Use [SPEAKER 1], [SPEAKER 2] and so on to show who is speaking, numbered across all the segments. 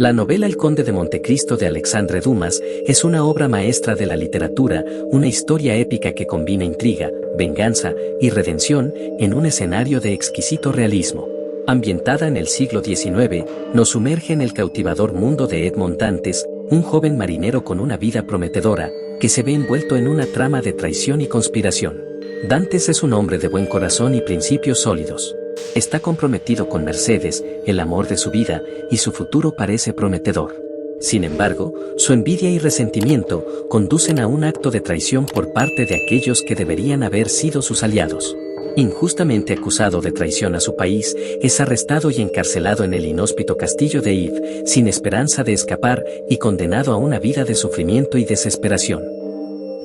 [SPEAKER 1] La novela El Conde de Montecristo de Alexandre Dumas es una obra maestra de la literatura, una historia épica que combina intriga, venganza y redención en un escenario de exquisito realismo. Ambientada en el siglo XIX, nos sumerge en el cautivador mundo de Edmond Dantes, un joven marinero con una vida prometedora, que se ve envuelto en una trama de traición y conspiración. Dantes es un hombre de buen corazón y principios sólidos. Está comprometido con Mercedes, el amor de su vida, y su futuro parece prometedor. Sin embargo, su envidia y resentimiento conducen a un acto de traición por parte de aquellos que deberían haber sido sus aliados. Injustamente acusado de traición a su país, es arrestado y encarcelado en el inhóspito castillo de If, sin esperanza de escapar y condenado a una vida de sufrimiento y desesperación.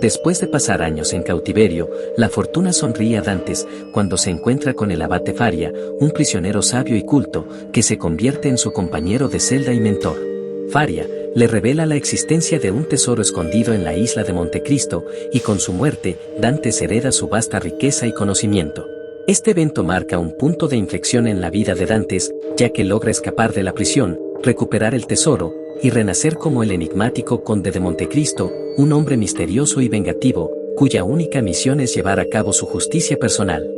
[SPEAKER 1] Después de pasar años en cautiverio, la fortuna sonríe a Dantes cuando se encuentra con el abate Faria, un prisionero sabio y culto, que se convierte en su compañero de celda y mentor. Faria le revela la existencia de un tesoro escondido en la isla de Montecristo, y con su muerte, Dantes hereda su vasta riqueza y conocimiento. Este evento marca un punto de inflexión en la vida de Dantes, ya que logra escapar de la prisión, recuperar el tesoro, y renacer como el enigmático Conde de Montecristo, un hombre misterioso y vengativo, cuya única misión es llevar a cabo su justicia personal.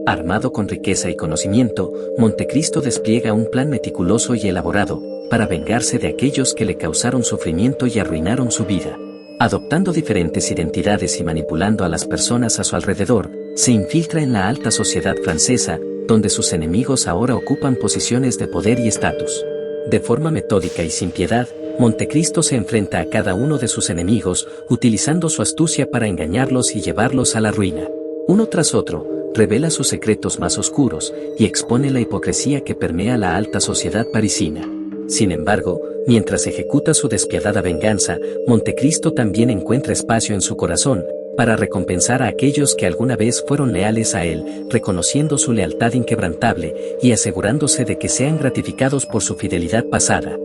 [SPEAKER 1] Armado con riqueza y conocimiento, Montecristo despliega un plan meticuloso y elaborado, para vengarse de aquellos que le causaron sufrimiento y arruinaron su vida. Adoptando diferentes identidades y manipulando a las personas a su alrededor, se infiltra en la alta sociedad francesa, donde sus enemigos ahora ocupan posiciones de poder y estatus. De forma metódica y sin piedad, Montecristo se enfrenta a cada uno de sus enemigos, utilizando su astucia para engañarlos y llevarlos a la ruina. Uno tras otro, revela sus secretos más oscuros y expone la hipocresía que permea la alta sociedad parisina. Sin embargo, mientras ejecuta su despiadada venganza, Montecristo también encuentra espacio en su corazón, para recompensar a aquellos que alguna vez fueron leales a él, reconociendo su lealtad inquebrantable y asegurándose de que sean gratificados por su fidelidad pasada.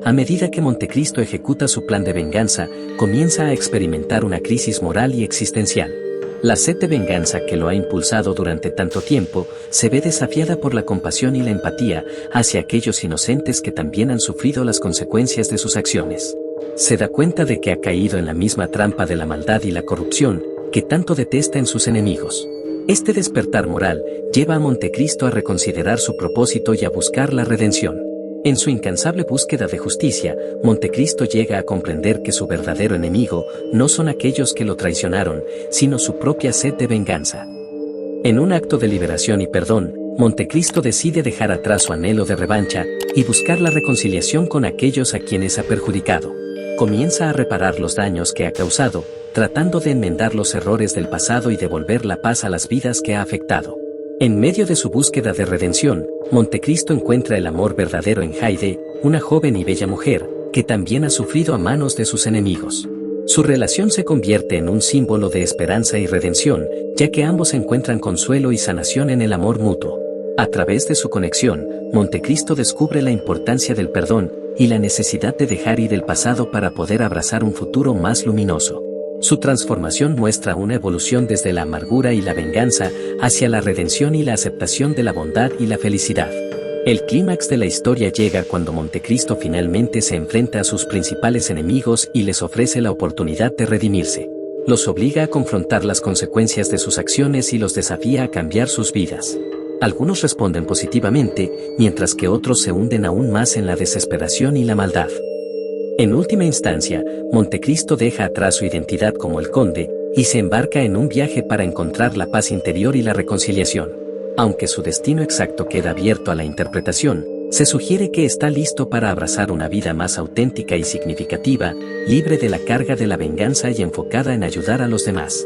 [SPEAKER 1] A medida que Montecristo ejecuta su plan de venganza, comienza a experimentar una crisis moral y existencial. La sed de venganza que lo ha impulsado durante tanto tiempo, se ve desafiada por la compasión y la empatía hacia aquellos inocentes que también han sufrido las consecuencias de sus acciones. Se da cuenta de que ha caído en la misma trampa de la maldad y la corrupción, que tanto detesta en sus enemigos. Este despertar moral lleva a Montecristo a reconsiderar su propósito y a buscar la redención. En su incansable búsqueda de justicia, Montecristo llega a comprender que su verdadero enemigo no son aquellos que lo traicionaron, sino su propia sed de venganza. En un acto de liberación y perdón, Montecristo decide dejar atrás su anhelo de revancha y buscar la reconciliación con aquellos a quienes ha perjudicado. Comienza a reparar los daños que ha causado, tratando de enmendar los errores del pasado y devolver la paz a las vidas que ha afectado. En medio de su búsqueda de redención, Montecristo encuentra el amor verdadero en Haydée, una joven y bella mujer, que también ha sufrido a manos de sus enemigos. Su relación se convierte en un símbolo de esperanza y redención, ya que ambos encuentran consuelo y sanación en el amor mutuo. A través de su conexión, Montecristo descubre la importancia del perdón y la necesidad de dejar ir el pasado para poder abrazar un futuro más luminoso. Su transformación muestra una evolución desde la amargura y la venganza hacia la redención y la aceptación de la bondad y la felicidad. El clímax de la historia llega cuando Montecristo finalmente se enfrenta a sus principales enemigos y les ofrece la oportunidad de redimirse. Los obliga a confrontar las consecuencias de sus acciones y los desafía a cambiar sus vidas. Algunos responden positivamente, mientras que otros se hunden aún más en la desesperación y la maldad. En última instancia, Montecristo deja atrás su identidad como el conde, y se embarca en un viaje para encontrar la paz interior y la reconciliación. Aunque su destino exacto queda abierto a la interpretación, se sugiere que está listo para abrazar una vida más auténtica y significativa, libre de la carga de la venganza y enfocada en ayudar a los demás.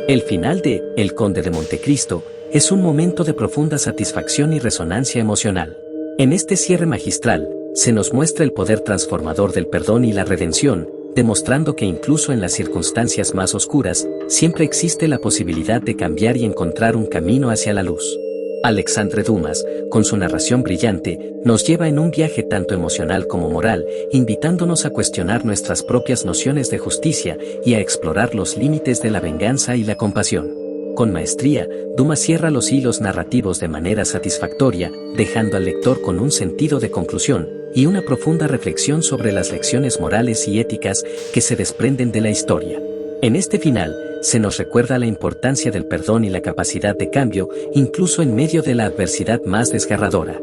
[SPEAKER 1] El final de El Conde de Montecristo es un momento de profunda satisfacción y resonancia emocional. En este cierre magistral, se nos muestra el poder transformador del perdón y la redención, demostrando que incluso en las circunstancias más oscuras, siempre existe la posibilidad de cambiar y encontrar un camino hacia la luz. Alexandre Dumas, con su narración brillante, nos lleva en un viaje tanto emocional como moral, invitándonos a cuestionar nuestras propias nociones de justicia y a explorar los límites de la venganza y la compasión. Con maestría, Dumas cierra los hilos narrativos de manera satisfactoria, dejando al lector con un sentido de conclusión y una profunda reflexión sobre las lecciones morales y éticas que se desprenden de la historia. En este final, se nos recuerda la importancia del perdón y la capacidad de cambio, incluso en medio de la adversidad más desgarradora.